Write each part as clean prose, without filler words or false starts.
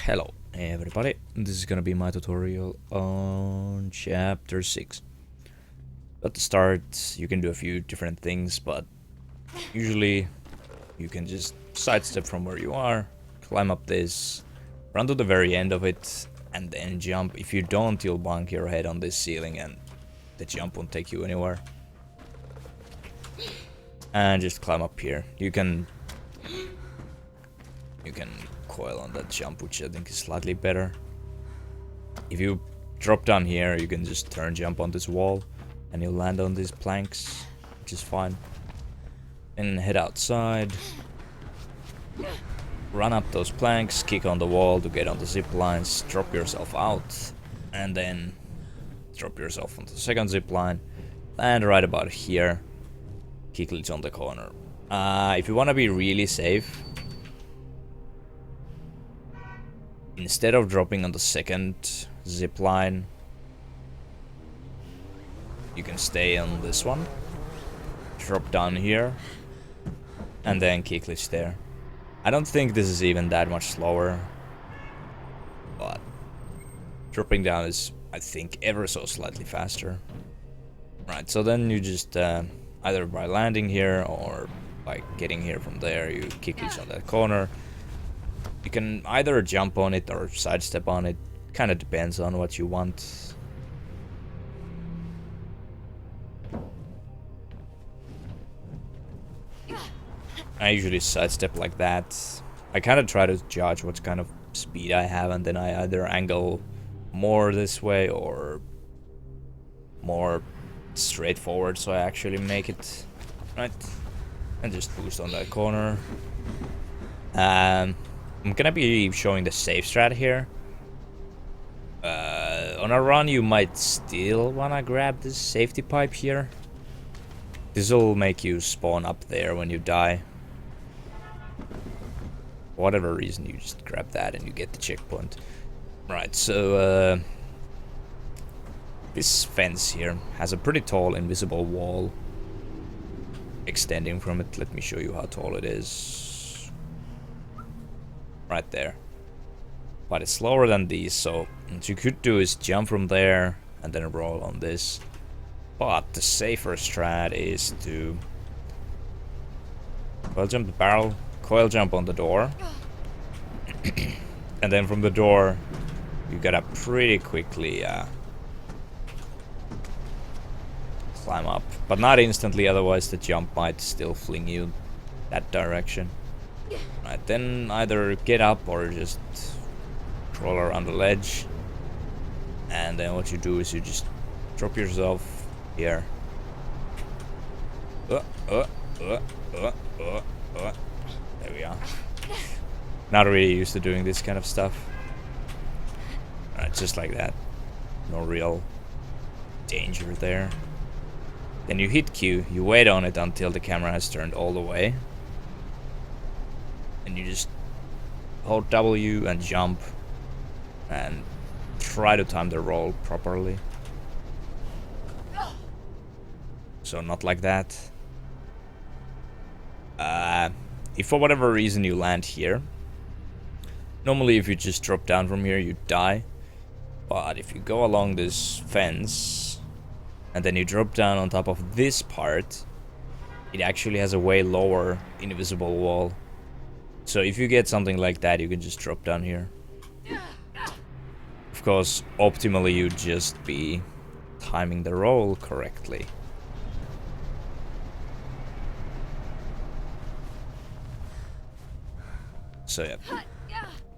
Hello everybody, this is gonna be my tutorial on chapter 6. At the start you can do a few different things, but usually you can just sidestep from where you are, climb up this, run to the very end of it, and then jump. If you don't, you'll bonk your head on this ceiling and the jump won't take you anywhere. And just climb up here. You can coil on that jump, which I think is slightly better. If you drop down here, you can just turn jump on this wall and you'll land on these planks, which is fine. And head outside, run up those planks, kick on the wall to get on the zip lines, drop yourself out, and then drop yourself onto the second zip line, land right about here, kick glitch on the corner. If you want to be really safe, instead of dropping on the second zip line, you can stay on this one, drop down here, and then kick glitch there. I don't think this is even that much slower, but dropping down is, I think, ever so slightly faster. Right, so then you just, either by landing here or by getting here from there, you kick glitch on that corner. You can either jump on it or sidestep on it, kind of depends on what you want. I usually sidestep like that. I kind of try to judge what kind of speed I have, and then I either angle more this way or more straightforward, so I actually make it right. And just boost on that corner. I'm gonna be showing the safe strat here. On a run, you might still wanna grab this safety pipe here. This will make you spawn up there when you die. For whatever reason, you just grab that and you get the checkpoint. Right, so this fence here has a pretty tall invisible wall extending from it. Let me show you how tall it is. Right there. But it's slower than these, so what you could do is jump from there and then roll on this. But the safer strat is to coil jump the barrel, coil jump on the door, and then from the door you gotta pretty quickly climb up, but not instantly, otherwise the jump might still fling you that direction. Right, then either get up or just crawl around the ledge, and then what you do is you just drop yourself here. There we are. Not really used to doing this kind of stuff. Alright, just like that. No real danger there. Then you hit Q, you wait on it until the camera has turned all the way. And you just hold W and jump and try to time the roll properly. So not like that. If for whatever reason you land here, normally if you just drop down from here you die. But if you go along this fence and then you drop down on top of this part, it actually has a way lower invisible wall. So if you get something like that, you can just drop down here. Of course, optimally you'd just be timing the roll correctly. So yeah,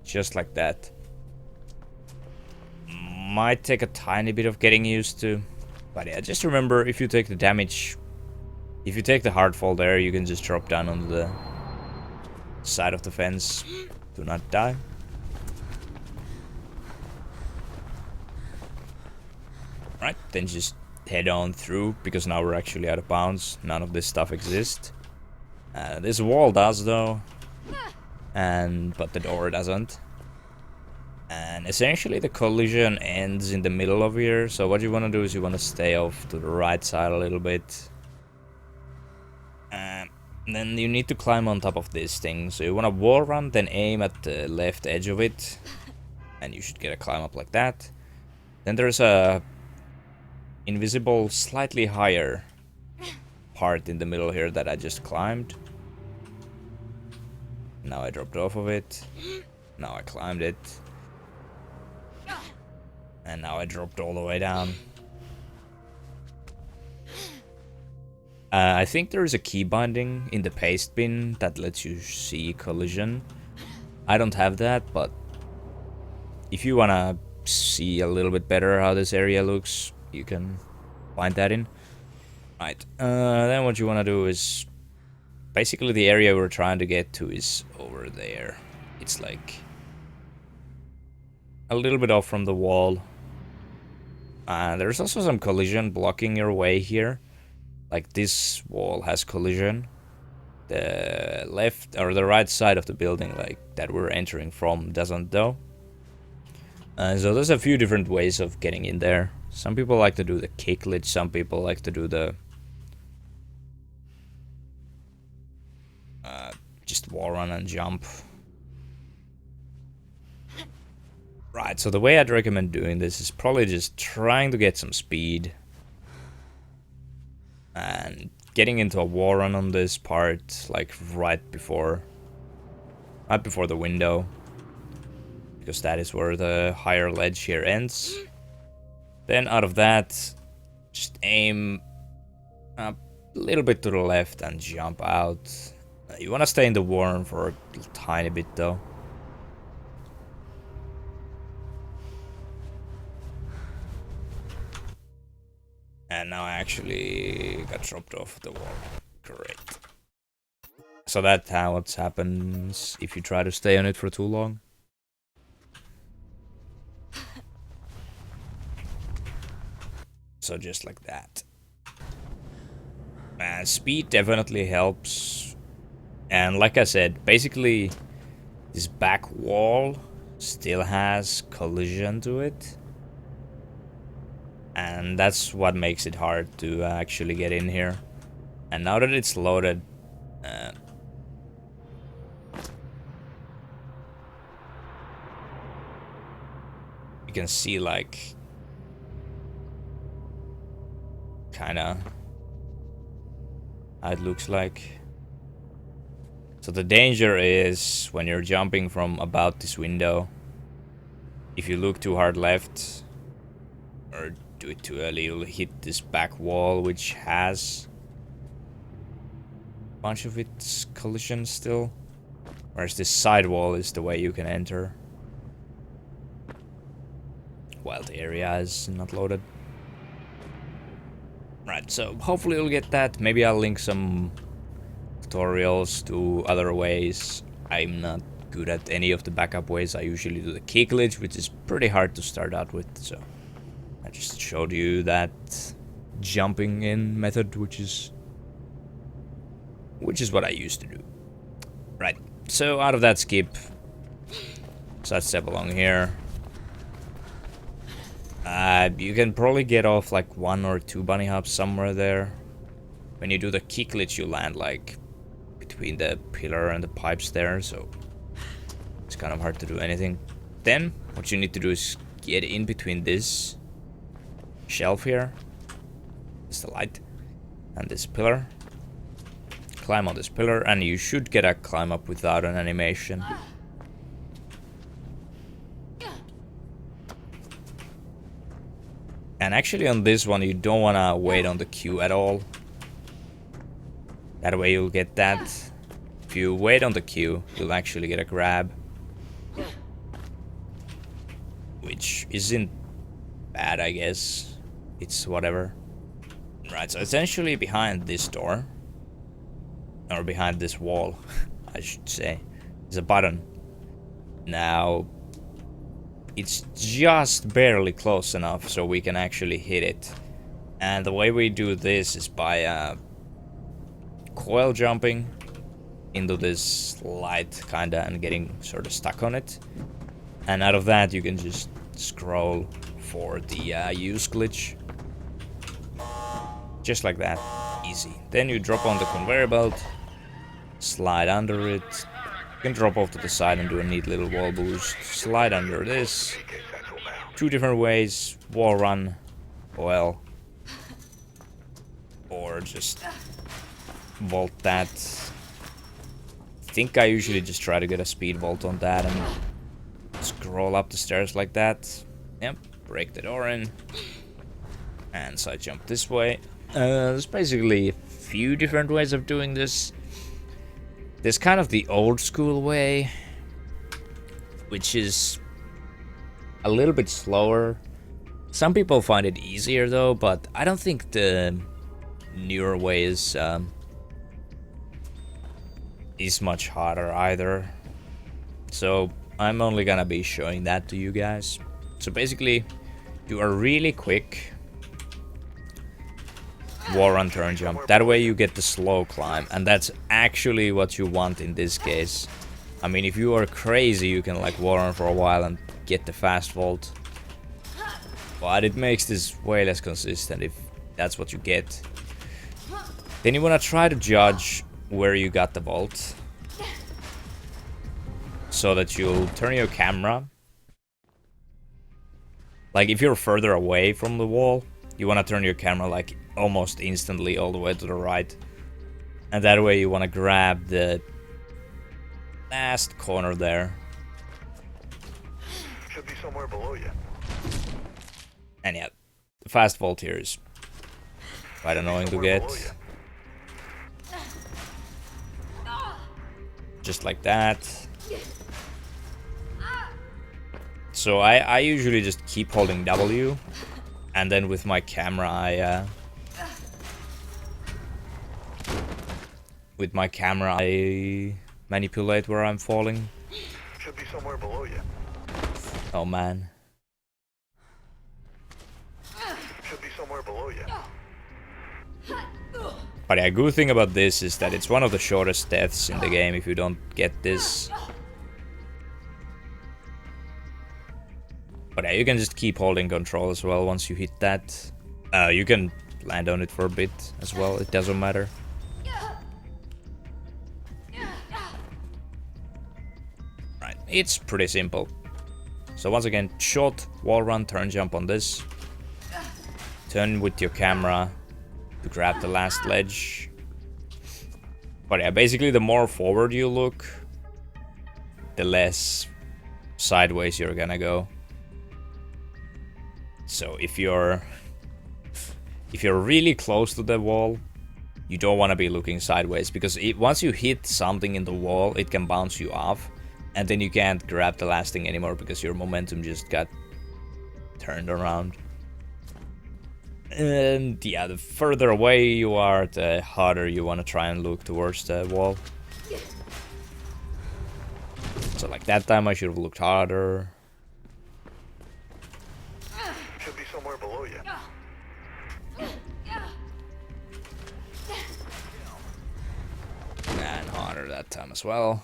just like that. Might take a tiny bit of getting used to, but yeah, just remember, if you take the damage, if you take the hard fall there, you can just drop down on the side of the fence. Do not die. Right, then just head on through, because now we're actually out of bounds. None of this stuff exists. This wall does though, but the door doesn't. And essentially the collision ends in the middle of here, so what you want to do is you want to stay off to the right side a little bit. Then you need to climb on top of this thing. So you want to wall run, then aim at the left edge of it, and you should get a climb up like that. Then there's a invisible, slightly higher part in the middle here that I just climbed. Now I dropped off of it. Now I climbed it. And now I dropped all the way down. I think there is a key binding in the paste bin that lets you see collision. I don't have that, but if you wanna see a little bit better how this area looks, you can find that in. Right, then what you wanna do is... Basically the area we're trying to get to is over there. It's like... a little bit off from the wall. There's also some collision blocking your way here. Like this wall has collision. The left or the right side of the building, like that we're entering from, doesn't though. So there's a few different ways of getting in there. Some people like to do the kick glitch, some people like to do the just wall run and jump. Right, so the way I'd recommend doing this is probably just trying to get some speed and getting into a wall run on this part, like right before the window, because that is where the higher ledge here ends. Then out of that, just aim a little bit to the left and jump out. You want to stay in the wall run for a tiny bit though. And now I actually got dropped off the wall. Great. So that's how what happens if you try to stay on it for too long. So just like that. And speed definitely helps. And like I said, basically this back wall still has collision to it. And that's what makes it hard to actually get in here. And now that it's loaded, you can see like kinda how it looks like. So the danger is when you're jumping from about this window, if you look too hard left or do it too early, you'll hit this back wall, which has a bunch of its collision still. Whereas this side wall is the way you can enter, while the area is not loaded. Right, so hopefully you'll get that. Maybe I'll link some tutorials to other ways. I'm not good at any of the backup ways. I usually do the key glitch, which is pretty hard to start out with, so I just showed you that jumping in method, which is what I used to do. Right, so out of that skip, so let's step along here. You can probably get off like 1 or 2 bunny hops somewhere there. When you do the key glitch, you land like between the pillar and the pipes there, so it's kind of hard to do anything. Then what you need to do is get in between this shelf here, it's the light, and this pillar. Climb on this pillar, and you should get a climb up without an animation. And actually on this one you don't wanna wait on the queue at all. That way you'll get that. If you wait on the queue, you'll actually get a grab, which isn't bad, I guess. It's whatever. Right, so essentially behind this door, or behind this wall, I should say, is a button. Now, it's just barely close enough so we can actually hit it. And the way we do this is by coil jumping into this light kinda and getting sort of stuck on it. And out of that you can just scroll for the use glitch. Just like that. Easy. Then you drop on the conveyor belt, slide under it, can drop off to the side and do a neat little wall boost. Slide under this. 2 different ways. Wall run. Well. Or just vault that. I think I usually just try to get a speed vault on that and scroll up the stairs like that. Yep. Break the door in. And side jump this way. There's basically a few different ways of doing this. There's kind of the old school way, which is a little bit slower. Some people find it easier though, but I don't think the newer way is much harder either. So I'm only gonna be showing that to you guys. So basically, do a really quick wall run turn jump. That way you get the slow climb, and that's actually what you want in this case. I mean, if you are crazy, you can like wall run for a while and get the fast vault. But it makes this way less consistent if that's what you get. Then you want to try to judge where you got the vault, so that you'll turn your camera. Like if you're further away from the wall, you want to turn your camera like almost instantly all the way to the right. And that way you want to grab the last corner there. Should be somewhere below you. And yeah, the fast vault here is quite annoying to get. Just like that. So I usually just keep holding W, and then with my camera I manipulate where I'm falling. Should be somewhere below you. Oh man. Should be somewhere below you. But yeah, good thing about this is that it's one of the shortest deaths in the game if you don't get this. But yeah, you can just keep holding control as well once you hit that. You can land on it for a bit as well, it doesn't matter. Right, it's pretty simple. So once again, short wall run, turn jump on this. Turn with your camera to grab the last ledge. But yeah, basically the more forward you look, the less sideways you're gonna go. So if you're really close to the wall, you don't want to be looking sideways, because once you hit something in the wall, it can bounce you off, and then you can't grab the last thing anymore because your momentum just got turned around. And yeah, the further away you are, the harder you want to try and look towards the wall. So like that time I should have looked harder. Should be somewhere below you. And harder that time as well.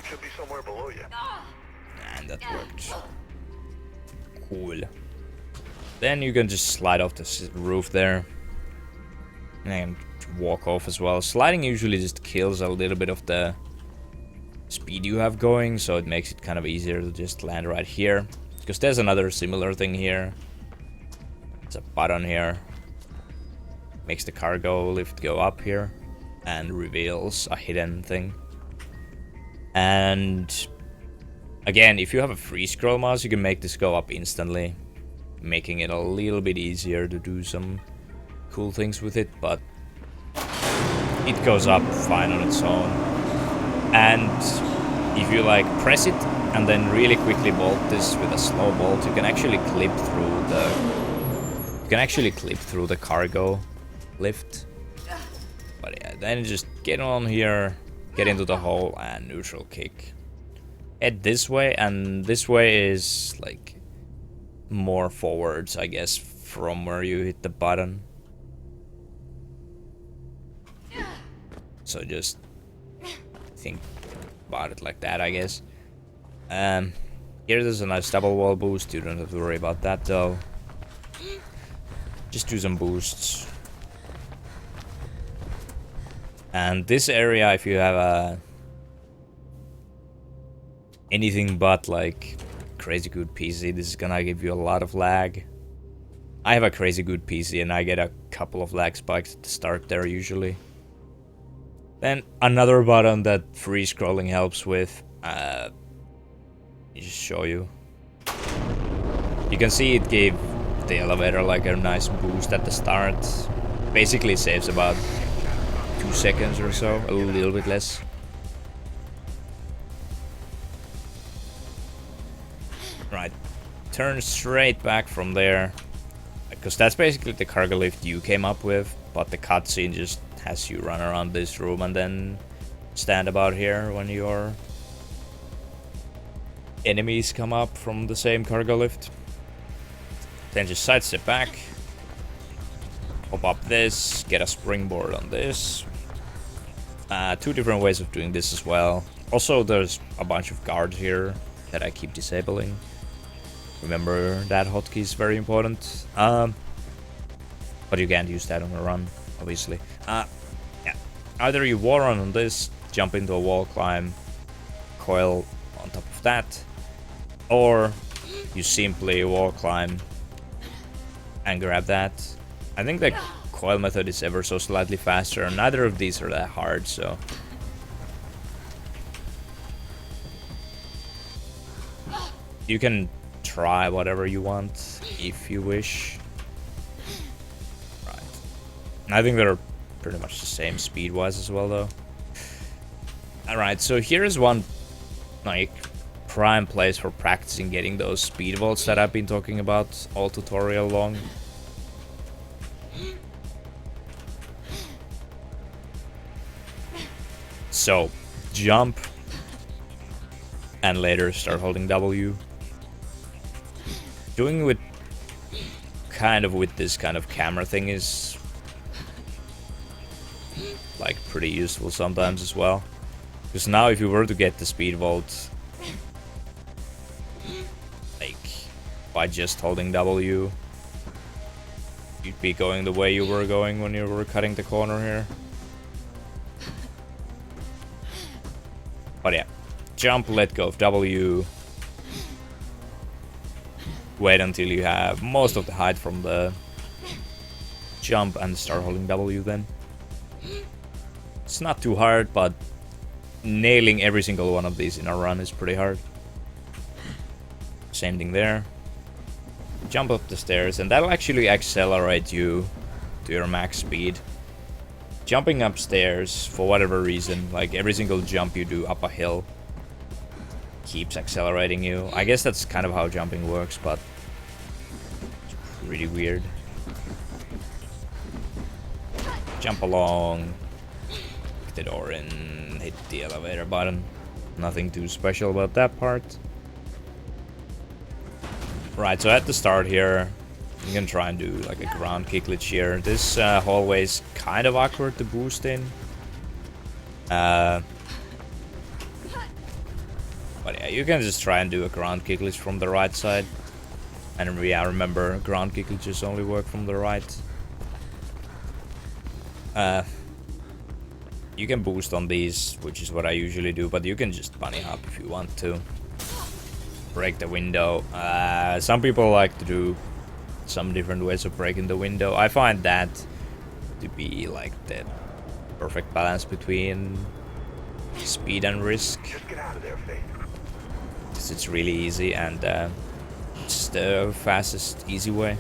Should be somewhere below you. And that worked. Cool. Then you can just slide off the roof there. And walk off as well. Sliding usually just kills a little bit of the speed you have going, so it makes it kind of easier to just land right here. Because there's another similar thing here. It's a button here. Makes the cargo lift go up here. And reveals a hidden thing. And again, if you have a free scroll mouse, you can make this go up instantly, making it a little bit easier to do some cool things with it, but it goes up fine on its own. And if you like press it and then really quickly bolt this with a slow bolt, you can actually clip through the cargo lift. But yeah, then just get on here, get into the hole and neutral kick. Head this way, and this way is like more forwards, I guess, from where you hit the button. So just think about it like that, I guess. Here there's a nice double wall boost. You don't have to worry about that though. Just do some boosts. And this area, if you have anything but like crazy good PC, this is gonna give you a lot of lag. I have a crazy good PC and I get a couple of lag spikes at the start there usually. Then another button that free scrolling helps with, just show you. You can see it gave the elevator like a nice boost at the start. Basically saves about 2 seconds or so, a little bit less. Right, turn straight back from there. Because that's basically the cargo lift you came up with, but the cutscene just has you run around this room and then stand about here when your enemies come up from the same cargo lift. Then just sidestep back, hop up this, get a springboard on this. 2 different ways of doing this as well. Also, there's a bunch of guards here that I keep disabling. Remember that hotkey is very important. But you can't use that on a run, obviously. Yeah. Either you wall run on this, jump into a wall climb, coil on top of that, or you simply wall climb and grab that. I think the coil method is ever so slightly faster, and neither of these are that hard, so. You can try whatever you want, if you wish. Right. I think they're pretty much the same speed-wise as well, though. Alright, so here's one, like, prime place for practicing getting those speed vaults that I've been talking about all tutorial long. So, jump, and later start holding W. Doing with with this kind of camera thing is like pretty useful sometimes as well. Because now if you were to get the speed vault like by just holding W, you'd be going the way you were going when you were cutting the corner here. But yeah, jump, let go of W. Wait until you have most of the height from the jump and start holding W then. It's not too hard, but nailing every single one of these in a run is pretty hard. Same thing there. Jump up the stairs, and that'll actually accelerate you to your max speed. Jumping upstairs, for whatever reason, like every single jump you do up a hill keeps accelerating you. I guess that's kind of how jumping works, but it's really weird. Jump along, kick the door in, hit the elevator button. Nothing too special about that part. Right, so at the start here, you can try and do like a ground kick glitch here. This hallway is kind of awkward to boost in. But yeah, you can just try and do a ground kick glitch from the right side. And yeah, remember, ground kick glitches only work from the right. You can boost on these, which is what I usually do, but you can just bunny hop if you want to. Break the window. Some people like to do some different ways of breaking the window. I find that to be like the perfect balance between speed and risk. Just get out of there, Faith. Because it's really easy and it's the fastest, easy way.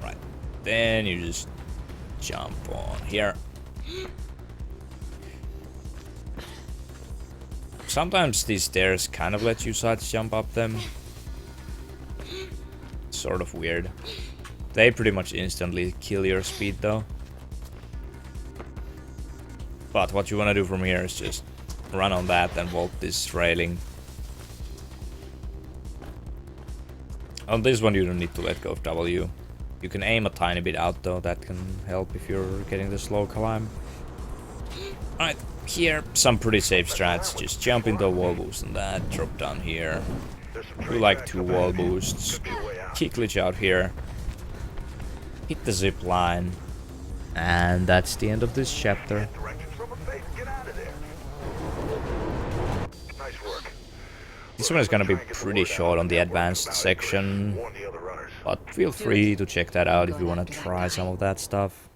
Right. Then you just jump on here. Sometimes these stairs kind of let you side jump up them. Sort of weird. They pretty much instantly kill your speed though. But what you want to do from here is just run on that and vault this railing. On this one you don't need to let go of W. You can aim a tiny bit out though, that can help if you're getting the slow climb. Alright, here, some pretty safe strats. Just jump into a wall boost and that, drop down here. Do like 2 wall boosts. Kick glitch out here. Hit the zip line. And that's the end of this chapter. Directions from a face. Get out of there. Nice work. This one is gonna be pretty short on the advanced section, Warn the other runners. but feel free to check that out if you wanna try some of that stuff.